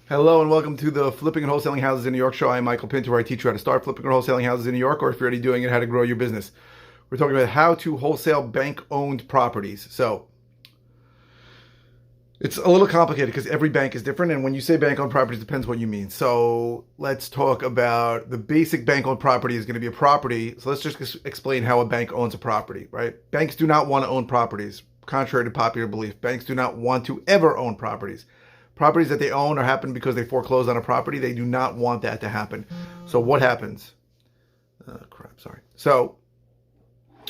Hello and welcome to the Flipping and Wholesaling Houses in New York show. I'm Michael Pinter, where I teach you how to start flipping or wholesaling houses in New York, or if you're already doing it, how to grow your business. We're talking about how to wholesale bank-owned properties. So it's a little complicated because every bank is different, and when you say bank-owned properties, it depends what you mean. So let's talk about the basic bank-owned property is going to be a property. So let's just explain how a bank owns a property, right? Banks do not want to own properties, contrary to popular belief. Banks do not want to ever own properties. Properties that they own or happen because they foreclosed on a property, they do not want that to happen. So what happens? So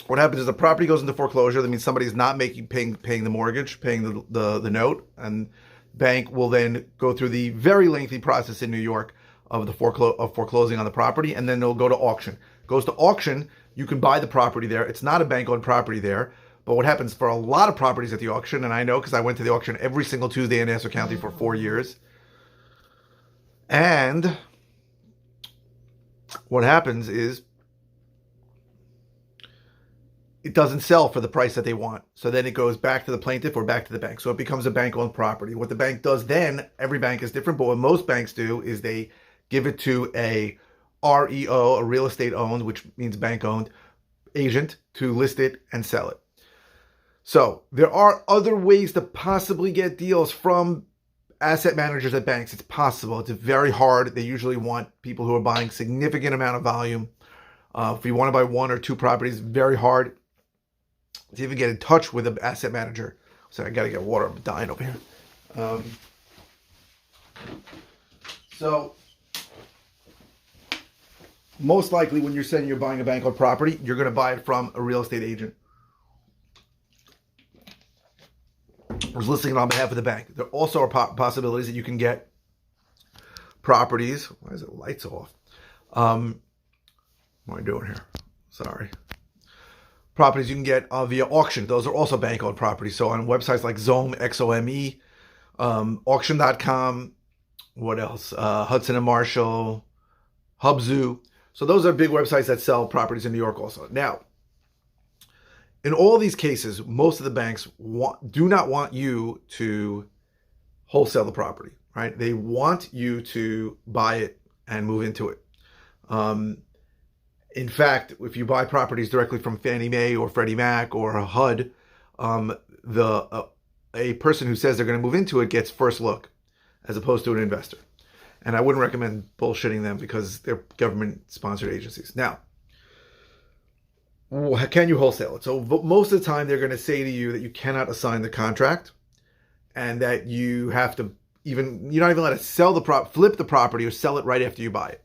what happens is the property goes into foreclosure. That means somebody is not paying the mortgage, paying the note, and bank will then go through the very lengthy process in New York of foreclosing on the property, and then it'll go to auction. It goes to auction. You can buy the property there. It's not a bank-owned property there. But what happens for a lot of properties at the auction, and I know because I went to the auction every single Tuesday in Nassau County for 4 years, and what happens is it doesn't sell for the price that they want. So then it goes back to the plaintiff or back to the bank. So it becomes a bank-owned property. What the bank does then, every bank is different, but what most banks do is they give it to a REO, a real estate owned, which means bank-owned, agent to list it and sell it. So there are other ways to possibly get deals from asset managers at banks. It's possible. It's very hard. They usually want people who are buying significant amount of volume. If you want to buy one or two properties, very hard to even get in touch with an asset manager. So I got to get water. I'm dying over here. So most likely when you're saying you're buying a bank-owned property, you're going to buy it from a real estate agent who's listing it on behalf of the bank. There also are possibilities that you can get properties. Why is it lights off? What am I doing here? Sorry. Properties you can get via auction. Those are also bank-owned properties. So on websites like Xome, Xome, auction.com, what else? Hudson and Marshall, Hubzu. So those are big websites that sell properties in New York also. Now, in all these cases, most of the banks do not want you to wholesale the property, right? They want you to buy it and move into it. In fact, if you buy properties directly from Fannie Mae or Freddie Mac or a HUD, a person who says they're going to move into it gets first look, as opposed to an investor. And I wouldn't recommend bullshitting them because they're government-sponsored agencies. Now, can you wholesale it? So most of the time they're going to say to you that you cannot assign the contract and that you have to you're not even allowed to flip the property or sell it right after you buy it.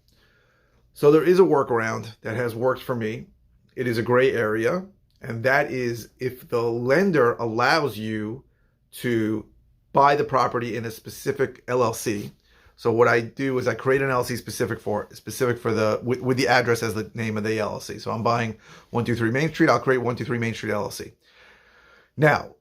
So there is a workaround that has worked for me. It is a gray area, and that is if the lender allows you to buy the property in a specific LLC. So what I do is I create an LLC specific for with the address as the name of the LLC. So I'm buying 123 Main Street. I'll create 123 Main Street LLC. Now,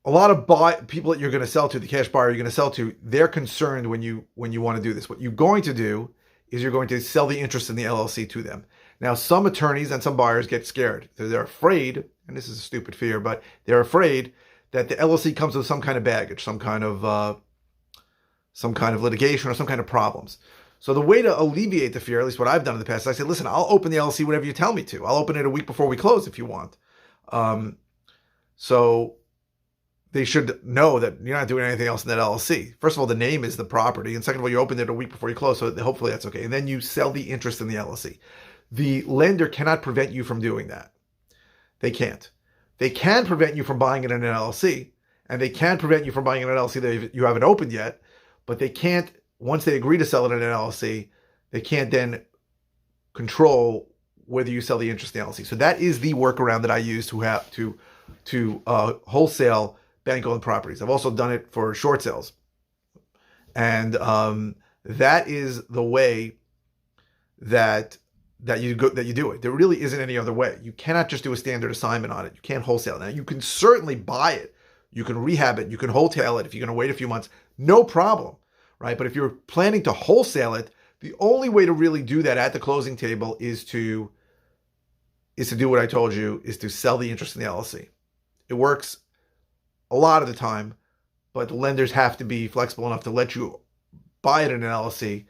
a lot of people that you're going to sell to, the cash buyer you're going to sell to, they're concerned when you want to do this. What you're going to do is you're going to sell the interest in the LLC to them. Now, some attorneys and some buyers get scared. They're afraid, and this is a stupid fear, but they're afraid that the LLC comes with some kind of baggage, some kind of litigation or some kind of problems. So the way to alleviate the fear, at least what I've done in the past, is I say, listen, I'll open the LLC whenever you tell me to. I'll open it a week before we close if you want. So they should know that you're not doing anything else in that LLC. First of all, the name is the property. And second of all, you open it a week before you close. So hopefully that's okay. And then you sell the interest in the LLC. The lender cannot prevent you from doing that. They can't. They can prevent you from buying it in an LLC. And they can prevent you from buying it in an LLC that you haven't opened yet. But they can't, once they agree to sell it in an LLC, they can't then control whether you sell the interest in the LLC. So that is the workaround that I use to wholesale bank-owned properties. I've also done it for short sales. And that is the way that you do it. There really isn't any other way. You cannot just do a standard assignment on it. You can't wholesale it. Now, you can certainly buy it. You can rehab it. You can wholesale it if you're going to wait a few months. No problem, right? But if you're planning to wholesale it, the only way to really do that at the closing table is to do what I told you, is to sell the interest in the LLC. It works a lot of the time, but the lenders have to be flexible enough to let you buy it in an LLC.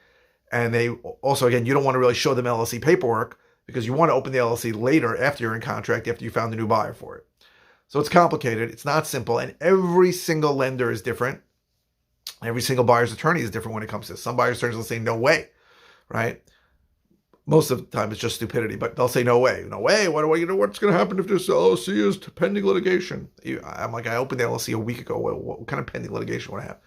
And they also, again, you don't want to really show them LLC paperwork because you want to open the LLC later after you're in contract, after you found a new buyer for it. So it's complicated. It's not simple. And every single lender is different. Every single buyer's attorney is different when it comes to this. Some buyer's attorneys will say, no way, right? Most of the time it's just stupidity, but they'll say, no way. No way. What's going to happen if this LLC is pending litigation? I'm like, I opened the LLC a week ago. What kind of pending litigation would I have?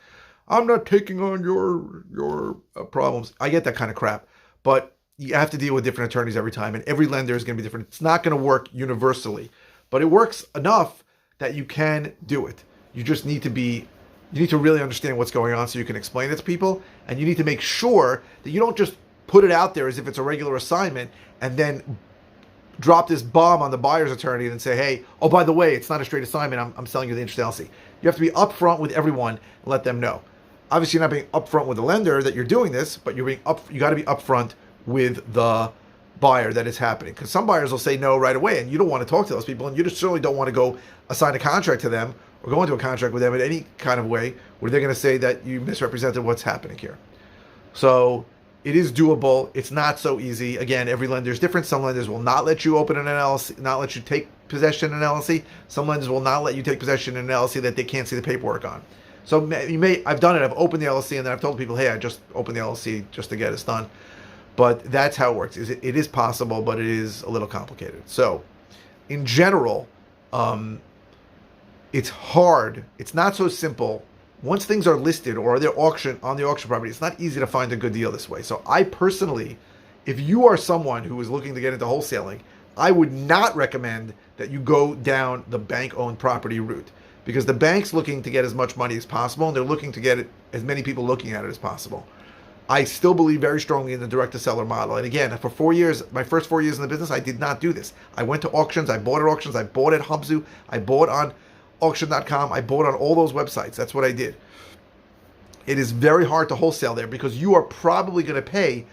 I'm not taking on your problems. I get that kind of crap, but you have to deal with different attorneys every time, and every lender is going to be different. It's not going to work universally, but it works enough that you can do it. You just need to really understand what's going on so you can explain it to people, and you need to make sure that you don't just put it out there as if it's a regular assignment and then drop this bomb on the buyer's attorney and say, hey, oh, by the way, it's not a straight assignment. I'm selling you the interest LLC. You have to be upfront with everyone and let them know. Obviously, you're not being upfront with the lender that you're doing this, but you got to be upfront with the buyer that it's happening. Because some buyers will say no right away, and you don't want to talk to those people, and you just certainly don't want to go assign a contract to them or go into a contract with them in any kind of way where they're going to say that you misrepresented what's happening here. So it is doable. It's not so easy. Again, every lender is different. Some lenders will not let you open an LLC, not let you take possession in an LLC. Some lenders will not let you take possession in an LLC that they can't see the paperwork on. So I've done it. I've opened the LLC and then I've told people, hey, I just opened the LLC just to get this done. But that's how it works. It is possible, but it is a little complicated. So in general, it's hard. It's not so simple. Once things are listed or they're on the auction property, it's not easy to find a good deal this way. So I personally, if you are someone who is looking to get into wholesaling, I would not recommend that you go down the bank-owned property route, because the bank's looking to get as much money as possible, and they're looking to get as many people looking at it as possible. I still believe very strongly in the direct-to-seller model. And again, for 4 years, my first 4 years in the business, I did not do this. I went to auctions. I bought at auctions. I bought at Hubzu. I bought on auction.com. I bought on all those websites. That's what I did. It is very hard to wholesale there because you are probably going to pay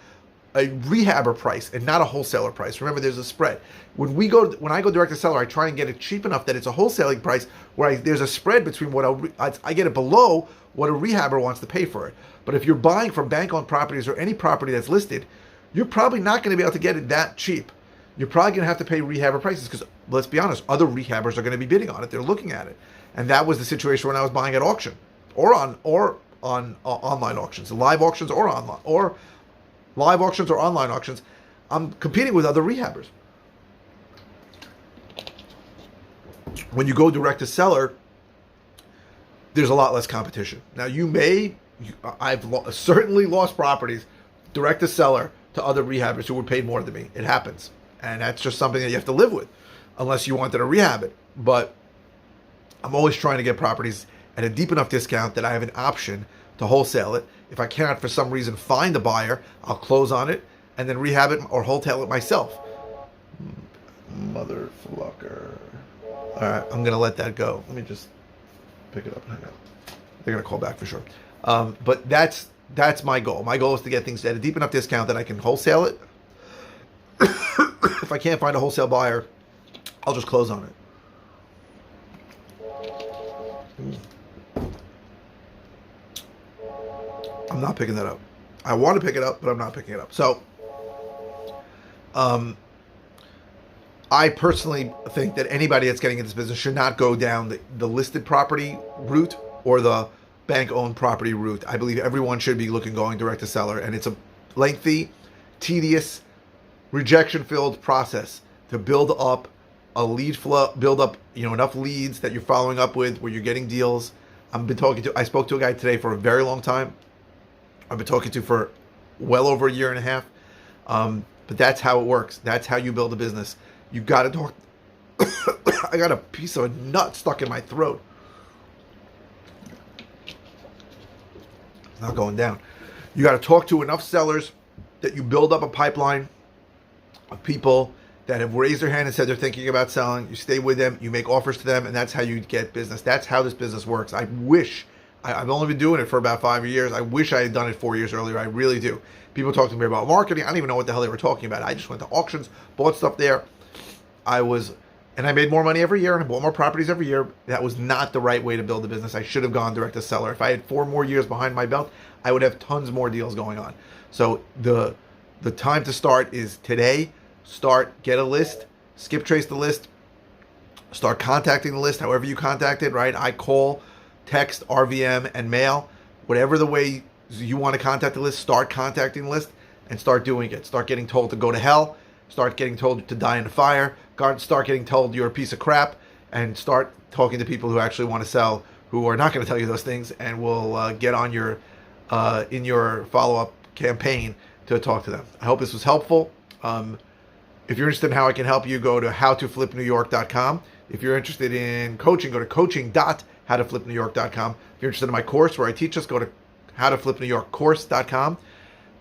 a rehabber price and not a wholesaler price. Remember, there's a spread. When I go direct to seller, I try and get it cheap enough that it's a wholesaling price where there's a spread between what I get it below what a rehabber wants to pay for it. But if you're buying from bank-owned properties or any property that's listed, you're probably not going to be able to get it that cheap. You're probably going to have to pay rehabber prices because, let's be honest, other rehabbers are going to be bidding on it. They're looking at it, and that was the situation when I was buying at auction or on online auctions, live auctions or online auctions. I'm competing with other rehabbers. When you go direct to seller, there's a lot less competition. Now I've certainly lost properties direct to seller to other rehabbers who were paid more than me. It happens. And that's just something that you have to live with unless you wanted to rehab it. But I'm always trying to get properties at a deep enough discount that I have an option to wholesale it. If I cannot for some reason find a buyer, I'll close on it and then rehab it or wholesale it myself. Motherfucker. All right, I'm going to let that go. Let me just pick it up and hang out. They're going to call back for sure. But that's my goal. My goal is to get things at a deep enough discount that I can wholesale it. If I can't find a wholesale buyer, I'll just close on it. I'm not picking that up. I want to pick it up, but I'm not picking it up. So, I personally think that anybody that's getting into this business should not go down the listed property route or the bank-owned property route. I believe everyone should be going direct to seller, and it's a lengthy, tedious, rejection-filled process to build up a lead flow, build up enough leads that you're following up with, where you're getting deals. I spoke to a guy today for a very long time. I've been talking to for well over a year and a half. But that's how it works. That's how you build a business. You got to talk. I got a piece of a nut stuck in my throat. It's not going down. You got to talk to enough sellers that you build up a pipeline of people that have raised their hand and said they're thinking about selling. You stay with them, you make offers to them, and that's how you get business. That's how this business works. I've only been doing it for about 5 years. I wish I had done it 4 years earlier. I really do. People talk to me about marketing. I don't even know what the hell they were talking about. I just went to auctions, bought stuff there. I was and I made more money every year and I bought more properties every year. That was not the right way to build a business. I should have gone direct to seller. If I had 4 more years behind my belt, I would have tons more deals going on. So the time to start is today. Start, get a list, skip trace the list, start contacting the list however you contact it, right? I call, text, RVM, and mail. Whatever the way you want to contact the list, start contacting the list and start doing it. Start getting told to go to hell. Start getting told to die in a fire. Start getting told you're a piece of crap, and start talking to people who actually want to sell, who are not going to tell you those things, and will get on your in your follow-up campaign to talk to them. I hope this was helpful. If you're interested in how I can help you, go to howtoflipnewyork.com. If you're interested in coaching, go to coaching.howtoflipnewyork.com. If you're interested in my course where I teach us, go to howtoflipnewyorkcourse.com.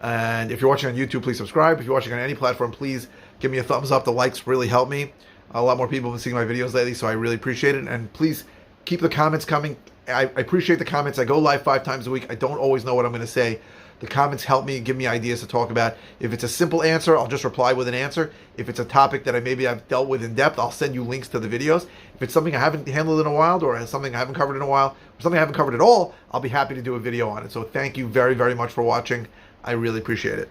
And if you're watching on YouTube, please subscribe. If you're watching on any platform, please give me a thumbs up. The likes really help me. A lot more people have been seeing my videos lately, so I really appreciate it. And please keep the comments coming. I appreciate the comments. I go live 5 times a week. I don't always know what I'm going to say. The comments help me, give me ideas to talk about. If it's a simple answer, I'll just reply with an answer. If it's a topic that I've dealt with in depth, I'll send you links to the videos. If it's something I haven't handled in a while, or something I haven't covered in a while, or something I haven't covered at all, I'll be happy to do a video on it. So thank you very, very much for watching. I really appreciate it.